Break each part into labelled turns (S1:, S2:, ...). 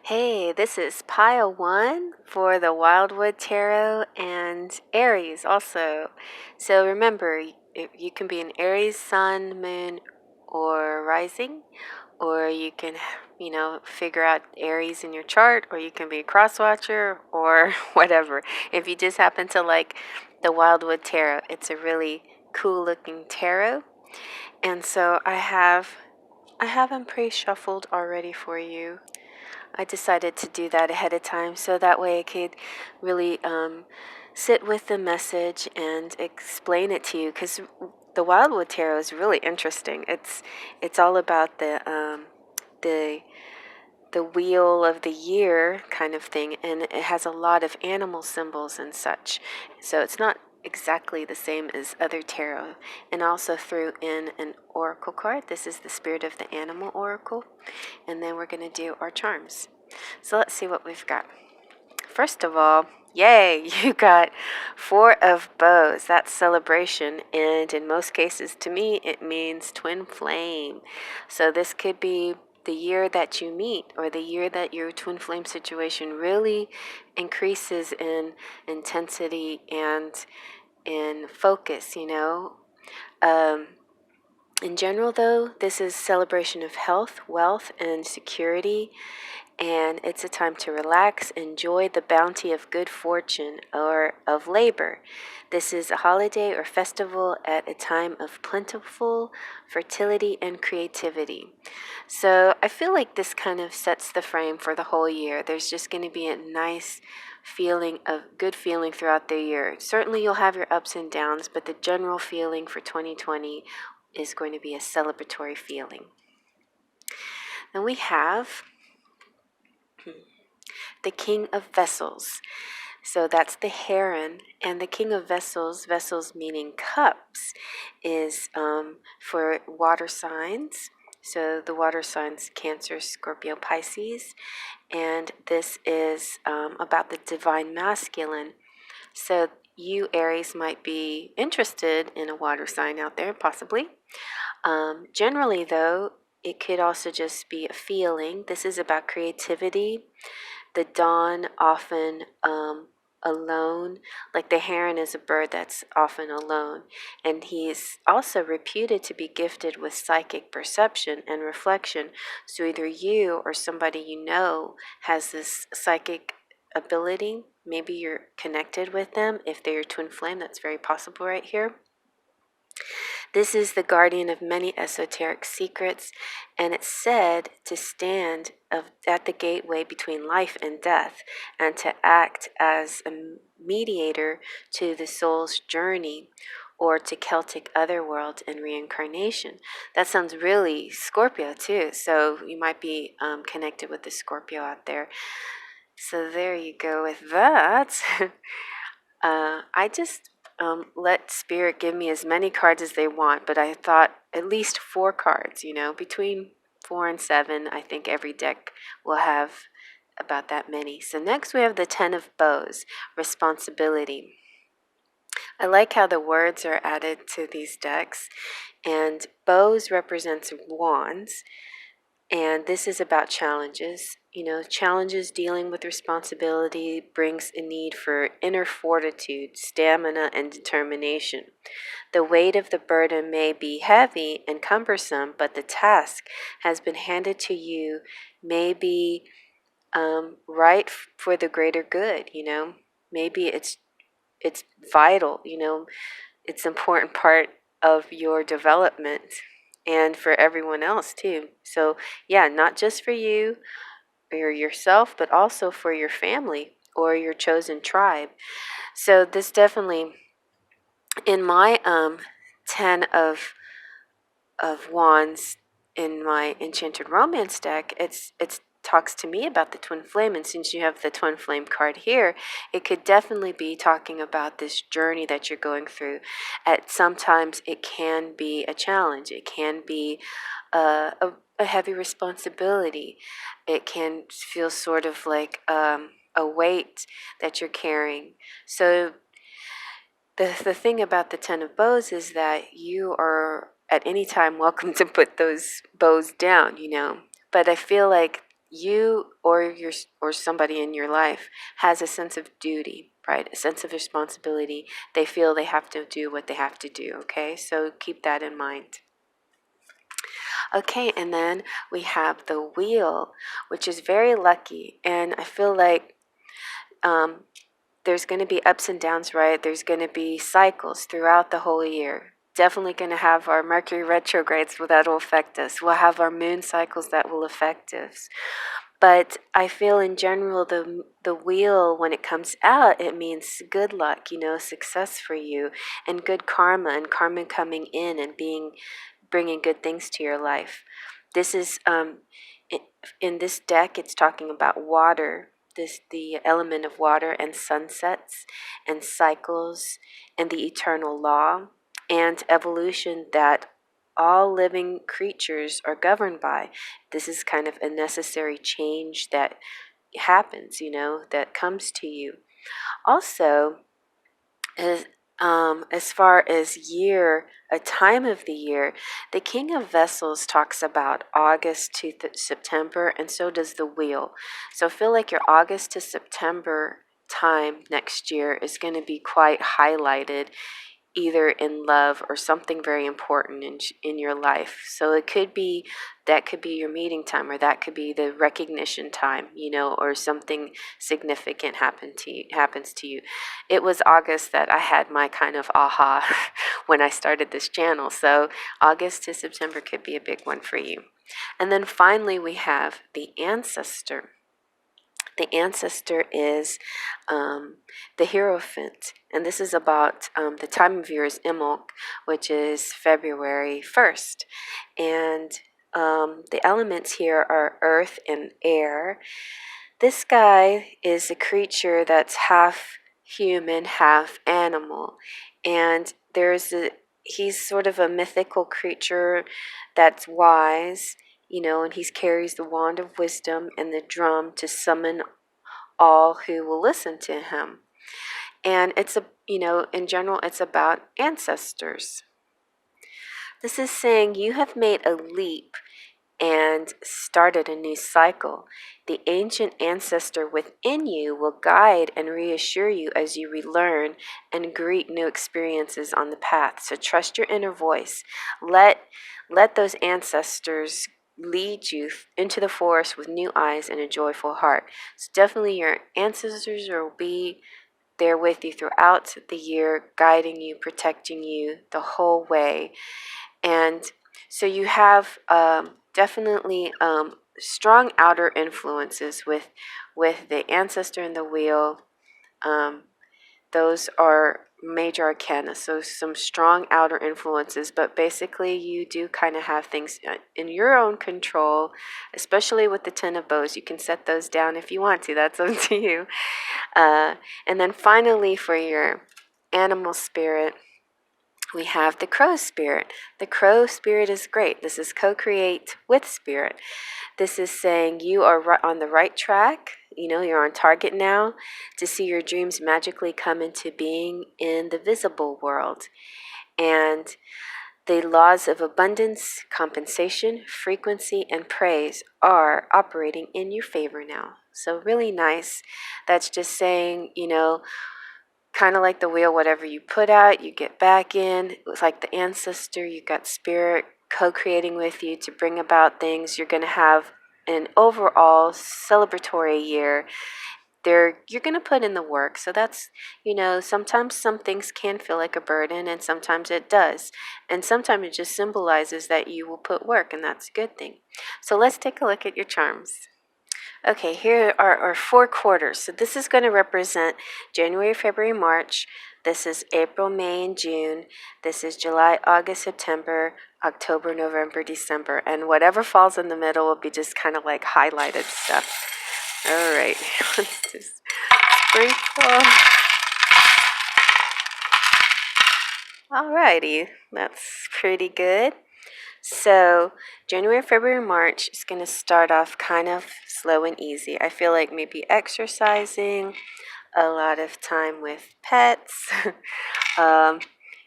S1: Hey, this is pile one for the Wildwood Tarot and Aries also. So remember, you can be an Aries sun, moon, or rising, or you can, figure out Aries in your chart, or you can be a cross watcher or whatever. If you just happen to like the Wildwood Tarot, it's a really cool looking tarot. And so I have them pre-shuffled already for you. I decided to do that ahead of time so that way I could really sit with the message and explain it to you, because the Wildwood Tarot is really interesting. It's all about the the wheel of the year kind of thing, and it has a lot of animal symbols and such. So it's not exactly the same as other tarot. And also threw in an oracle card. This is the Spirit of the Animal Oracle. And then we're going to do our charms. So let's see what we've got. First of all, yay, you got 4 of bows. That's celebration. And in most cases, to me, it means twin flame. So this could be the year that you meet, or the year that your twin flame situation really increases in intensity and in focus, In general, though, this is celebration of health, wealth, and security, and it's a time to relax, enjoy the bounty of good fortune or of labor. This is a holiday or festival at a time of plentiful fertility and creativity. So I feel like this kind of sets the frame for the whole year. There's just going to be a nice feeling of good feeling throughout the year. Certainly you'll have your ups and downs, but the general feeling for 2020 is going to be a celebratory feeling. Then we have the King of Vessels. So that's the heron, and the King of Vessels, vessels meaning cups, is for water signs. So the water signs, Cancer, Scorpio, Pisces, and this is about the divine masculine. So you, Aries, might be interested in a water sign out there, possibly. Generally, though, it could also just be a feeling. This is about creativity. The dawn, often alone. Like the heron is a bird that's often alone. And he's also reputed to be gifted with psychic perception and reflection. So either you or somebody you know has this psychic ability. Maybe you're connected with them. If they're your twin flame, that's very possible right here. This is the guardian of many esoteric secrets, and it's said to stand at the gateway between life and death, and to act as a mediator to the soul's journey, or to Celtic otherworld and reincarnation. That sounds really Scorpio too, so you might be connected with the Scorpio out there. So there you go with that. I just let Spirit give me as many cards as they want, but I thought at least 4 cards, between 4 and 7. I think every deck will have about that many. So next we have the 10 of Bows, responsibility. I like how the words are added to these decks, and bows represents wands. And this is about challenges. Challenges dealing with responsibility brings a need for inner fortitude, stamina, and determination. The weight of the burden may be heavy and cumbersome, but the task has been handed to you may be right for the greater good. Maybe it's vital. It's an important part of your development, and for everyone else too. So yeah, not just for you or yourself, but also for your family or your chosen tribe. So this definitely, in my 10 of wands in my Enchanted Romance deck, it's talks to me about the twin flame. And since you have the twin flame card here, it could definitely be talking about this journey that you're going through. At sometimes it can be a challenge. It can be a heavy responsibility. It can feel sort of like a weight that you're carrying. So the thing about the 10 of bows is that you are at any time welcome to put those bows down, But I feel like you or somebody in your life has a sense of duty, right? A sense of responsibility. They feel they have to do what they have to do, okay? So keep that in mind. Okay, and then we have the wheel, which is very lucky. And I feel like there's going to be ups and downs, right? There's going to be cycles throughout the whole year. Definitely going to have our Mercury retrogrades that will affect us. We'll have our moon cycles that will affect us. But I feel in general, the wheel, when it comes out, it means good luck, success for you, and good karma, and karma coming in and bringing good things to your life. This is in this deck, it's talking about water, the element of water, and sunsets and cycles and the eternal law and evolution that all living creatures are governed by. This is kind of a necessary change that happens, that comes to you. Also, as far as a time of the year, the King of Vessels talks about August to September, and so does the wheel. So I feel like your August to September time next year is going to be quite highlighted, either in love or something very important in your life. So it could be your meeting time, or that could be the recognition time, or something significant happens to you. It was August that I had my kind of aha when I started this channel. So August to September could be a big one for you. And then finally we have the ancestor. The ancestor is the Hierophant, and this is about the time of year is Imbolc, which is February 1st. And the elements here are earth and air. This guy is a creature that's half human, half animal, and he's sort of a mythical creature that's wise, and he carries the wand of wisdom and the drum to summon all who will listen to him. And in general, it's about ancestors. This is saying you have made a leap and started a new cycle. The ancient ancestor within you will guide and reassure you as you relearn and greet new experiences on the path. So trust your inner voice. Let those ancestors lead you into the forest with new eyes and a joyful heart. So definitely your ancestors will be there with you throughout the year, guiding you, protecting you the whole way. And so you have definitely strong outer influences with the ancestor and the wheel. Those are major arcana, so some strong outer influences, but basically you do kind of have things in your own control, especially with the Ten of Bows. You can set those down if you want to. That's up to you. And then finally, for your animal spirit, we have the crow spirit. The crow spirit is great. This is co-create with spirit. This is saying you are on the right track. You're on target now to see your dreams magically come into being in the visible world. And the laws of abundance, compensation, frequency, and praise are operating in your favor now. So really nice. That's just saying, kind of like the wheel, whatever you put out, you get back in. It's like the ancestor, you got spirit co-creating with you to bring about things. You're going to have an overall celebratory year. You're going to put in the work. So that's, sometimes some things can feel like a burden, and sometimes it does. And sometimes it just symbolizes that you will put work, and that's a good thing. So let's take a look at your charms. Okay, here are our 4 quarters. So this is going to represent January, February, March. This is April, May, and June. This is July, August, September, October, November, December. And whatever falls in the middle will be just kind of like highlighted stuff. All right, let's just sprinkle. All righty, that's pretty good. So January, February, March is going to start off kind of slow and easy. I feel like maybe exercising, a lot of time with pets,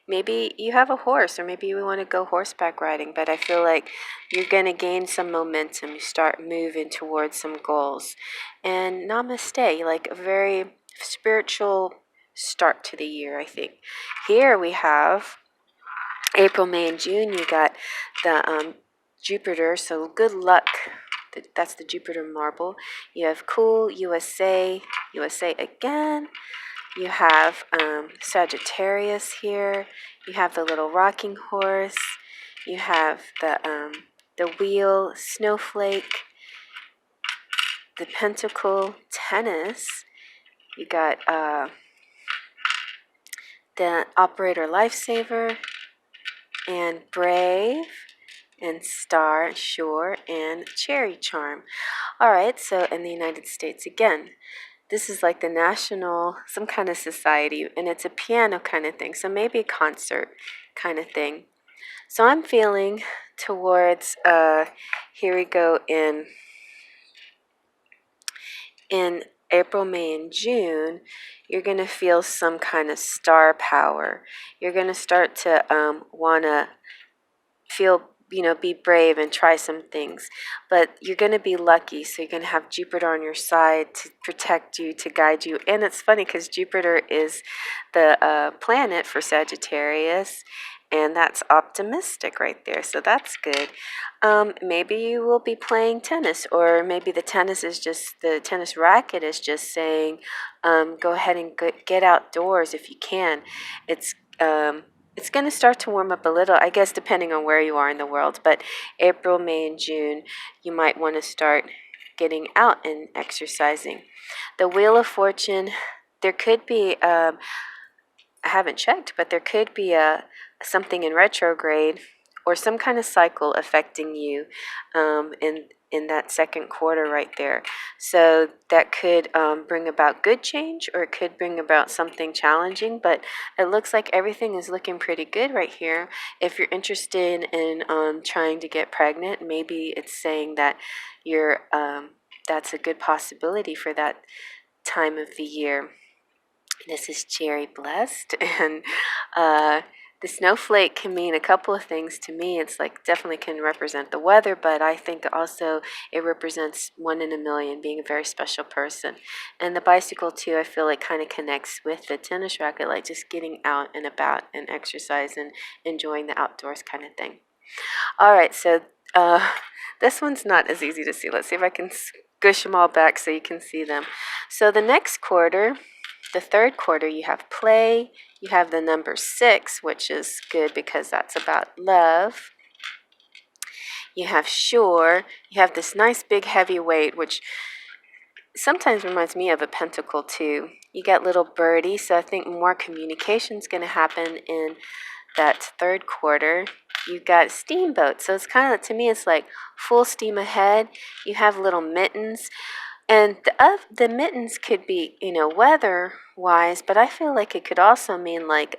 S1: maybe you have a horse, or maybe you want to go horseback riding, but I feel like you're going to gain some momentum. You start moving towards some goals. And namaste, like a very spiritual start to the year, I think. Here we have April, May, and June. You got the Jupiter, so good luck. That's the Jupiter marble. You have cool, USA, USA again. You have Sagittarius here. You have the little rocking horse. You have the wheel, snowflake, the pentacle, tennis. You got the operator, lifesaver, and brave, and star, sure, and cherry charm. All right, so in the United States again, this is like the national, some kind of society, and it's a piano kind of thing, so maybe a concert kind of thing. So I'm feeling towards, here we go in April, May, and June, you're going to feel some kind of star power. You're going to start to want to feel, be brave and try some things. But you're going to be lucky, so you're going to have Jupiter on your side to protect you, to guide you. And it's funny because Jupiter is the planet for Sagittarius, and that's optimistic right there, so that's good. Maybe you will be playing tennis, or maybe the tennis racket is just saying, go ahead and get outdoors if you can. It's going to start to warm up a little, I guess, depending on where you are in the world. But April, May, and June, you might want to start getting out and exercising. The Wheel of Fortune, there could be, I haven't checked, but there could be something in retrograde or some kind of cycle affecting you in that second quarter right there. So that could bring about good change, or it could bring about something challenging, but it looks like everything is looking pretty good right here. If you're interested in trying to get pregnant, maybe it's saying that that's a good possibility for that time of the year. This is Cherry Blessed, and the snowflake can mean a couple of things to me. It's like definitely can represent the weather, but I think also it represents 1 in a million, being a very special person. And the bicycle too, I feel like kind of connects with the tennis racket, like just getting out and about and exercise and enjoying the outdoors kind of thing. All right, so this one's not as easy to see. Let's see if I can squish them all back so you can see them. So the next quarter, the third quarter, you have play. You have the number 6, which is good because that's about love. You have sure. You have this nice big heavy weight, which sometimes reminds me of a pentacle too. You get little birdie, so I think more communication is going to happen in that third quarter. You got steamboat, so it's kind of, to me, it's like full steam ahead. You have little mittens. And the mittens could be, weather-wise, but I feel like it could also mean like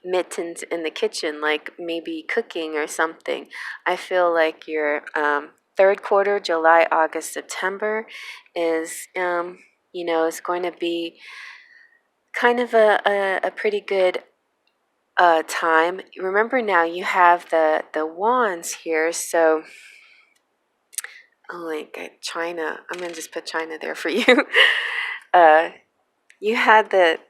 S1: mittens in the kitchen, like maybe cooking or something. I feel like your third quarter, July, August, September, is, is going to be kind of a pretty good time. Remember now, you have the wands here, so... Oh, like China. I'm going to just put China there for you. You had the...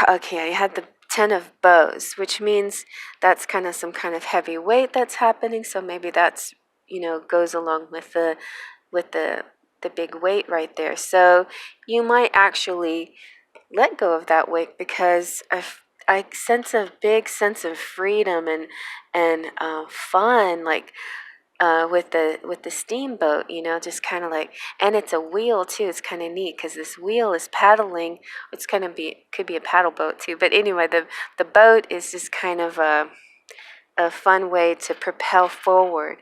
S1: okay, you had the 10 of bows, which means that's kind of some kind of heavy weight that's happening. So maybe that's, goes along with the big weight right there. So you might actually let go of that weight, because I sense a big sense of freedom and fun, like with the steamboat, just kind of like, and it's a wheel too. It's kind of neat because this wheel is paddling. It's kind of could be a paddle boat too. But anyway, the boat is just kind of a fun way to propel forward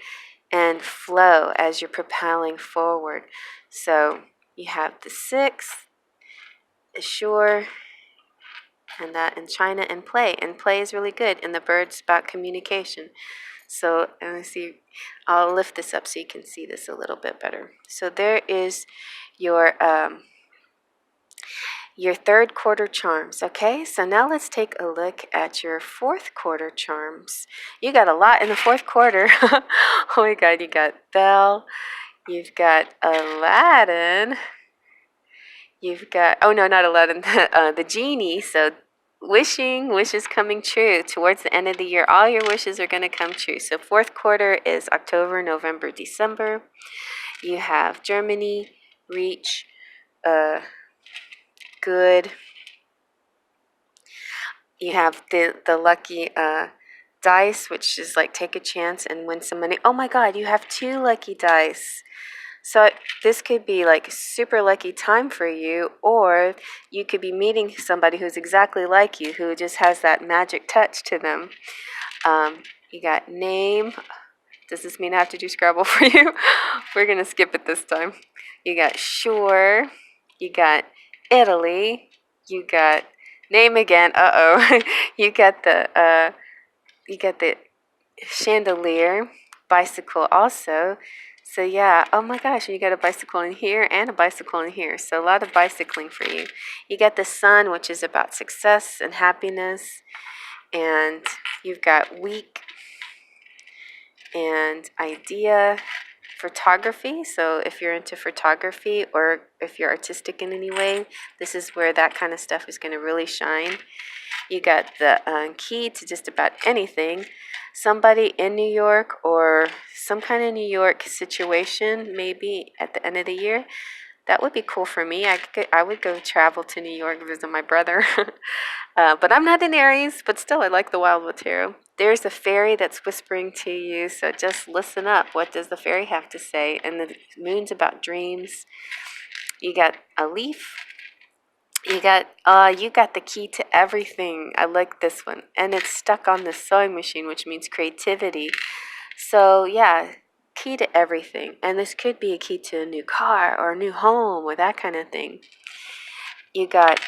S1: and flow as you're propelling forward. So you have the 6, sure, and that in China, and play. And play is really good. And the bird's about communication. So let me see. I'll lift this up so you can see this a little bit better. So there is your your third quarter charms. Okay, so now let's take a look at your fourth quarter charms. You got a lot in the fourth quarter. Oh my God, you got Belle, you've got Aladdin, you've got, oh no, not Aladdin, the genie. So wishes coming true. Towards the end of the year, all your wishes are going to come true. So fourth quarter is October, November, December. You have Germany, Reach, Good. You have the lucky dice, which is like take a chance and win some money. Oh my God, you have 2 lucky dice. So this could be like super lucky time for you, or you could be meeting somebody who's exactly like you, who just has that magic touch to them. You got name. Does this mean I have to do Scrabble for you? We're going to skip it this time. You got sure. You got Italy. You got name again. Uh-oh. You got the chandelier, bicycle also. So yeah, oh my gosh, you got a bicycle in here and a bicycle in here. So a lot of bicycling for you. You got the sun, which is about success and happiness. And you've got week and idea, photography. So if you're into photography or if you're artistic in any way, this is where that kind of stuff is going to really shine. You got the key to just about anything. Somebody in New York or some kind of New York situation, maybe at the end of the year. That would be cool for me. I would go travel to New York, visit my brother. But I'm not in Aries, but still I like the Wildwood Tarot. There's a fairy that's whispering to you, so just listen up. What does the fairy have to say? And the moon's about dreams. You got a leaf. You got the key to everything. I like this one. And it's stuck on the sewing machine, which means creativity. So yeah, key to everything. And this could be a key to a new car or a new home or that kind of thing. You got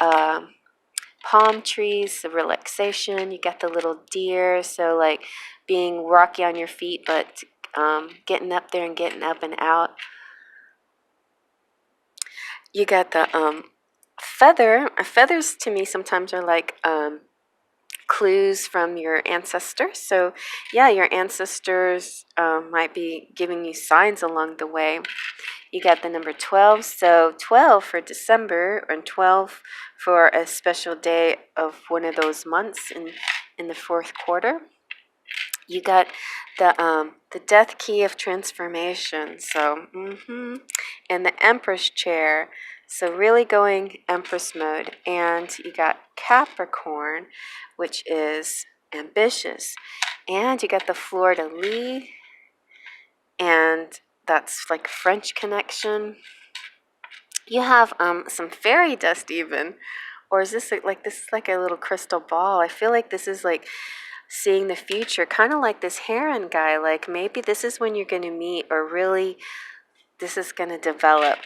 S1: palm trees, the relaxation. You got the little deer, so like being rocky on your feet, but getting up there and getting up and out. You got the feather. Feathers to me sometimes are like clues from your ancestors. So yeah, your ancestors might be giving you signs along the way. You got the number 12. So 12 for December and 12 for a special day of one of those months in the fourth quarter. You got the death key of transformation. So and the Empress chair. So really going Empress mode. And you got Capricorn, which is ambitious. And you got the fleur-de-lis, and that's like French connection. You have some fairy dust even. Or is this like a little crystal ball? I feel like this is like seeing the future, kind of like this heron guy. Like maybe this is when you're going to meet, or really this is going to develop.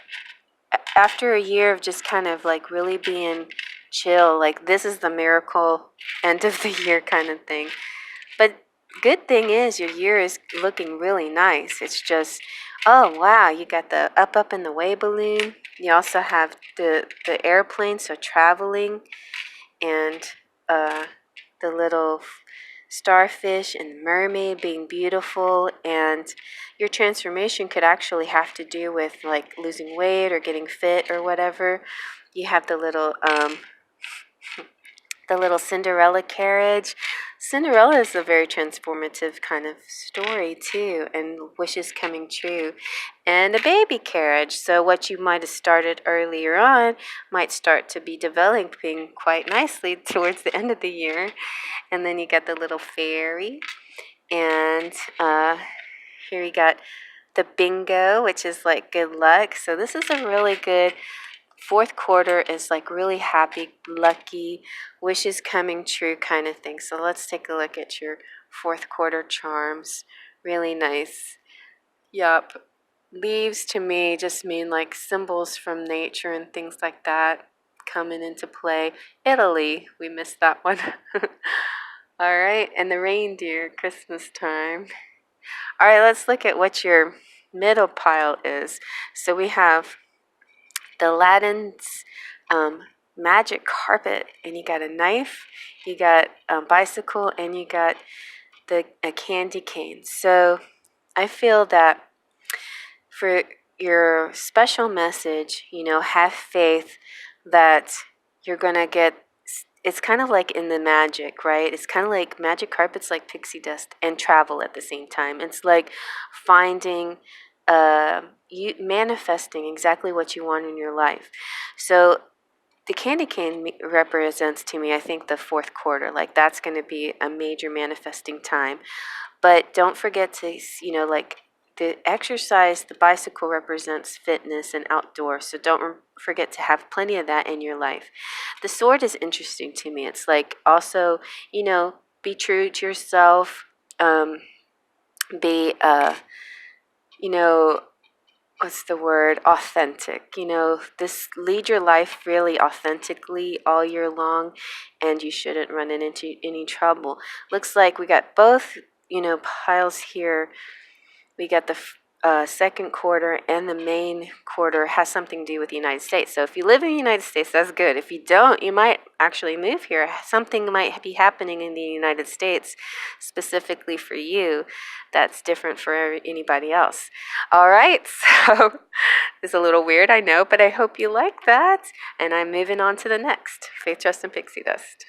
S1: After a year of just kind of like really being chill, like this is the miracle end of the year kind of thing. But good thing is your year is looking really nice. It's just, oh wow, you got the up and the way balloon. You also have the airplane, so traveling, and the little starfish and mermaid being beautiful. And your transformation could actually have to do with like losing weight or getting fit or whatever. You have the little Cinderella carriage. Cinderella is a very transformative kind of story too, and wishes coming true. And a baby carriage, so what you might have started earlier on might start to be developing quite nicely towards the end of the year. And then you got the little fairy, and here we got the bingo, which is like good luck. So this is a really good fourth quarter, is like really happy, lucky, wishes coming true kind of thing. So let's take a look at your fourth quarter charms. Really nice. Yup. Leaves to me just mean like symbols from nature and things like that coming into play. Italy, we missed that one. All right, and the reindeer, Christmas time. All right, let's look at what your middle pile is. So we have the Aladdin's magic carpet, and you got a knife, you got a bicycle, and you got a candy cane. So I feel that for your special message, have faith that you're going to get. It's kind of like in the magic, right? It's kind of like magic carpets, like pixie dust and travel at the same time. It's like finding, you manifesting exactly what you want in your life. So the candy cane represents to me, I think, the fourth quarter. Like that's going to be a major manifesting time. But don't forget to, like the exercise, the bicycle represents fitness and outdoors. So don't forget to have plenty of that in your life. The sword is interesting to me. It's like also, be true to yourself. Be, what's the word? Authentic. This lead your life really authentically all year long, and you shouldn't run into any trouble. Looks like we got both, piles here. We got the second quarter, and the main quarter has something to do with the United States. So if you live in the United States, that's good. If you don't, you might actually move here. Something might be happening in the United States specifically for you that's different for anybody else. All right, so it's a little weird, I know, but I hope you like that. And I'm moving on to the next Faith, Trust, and Pixie Dust.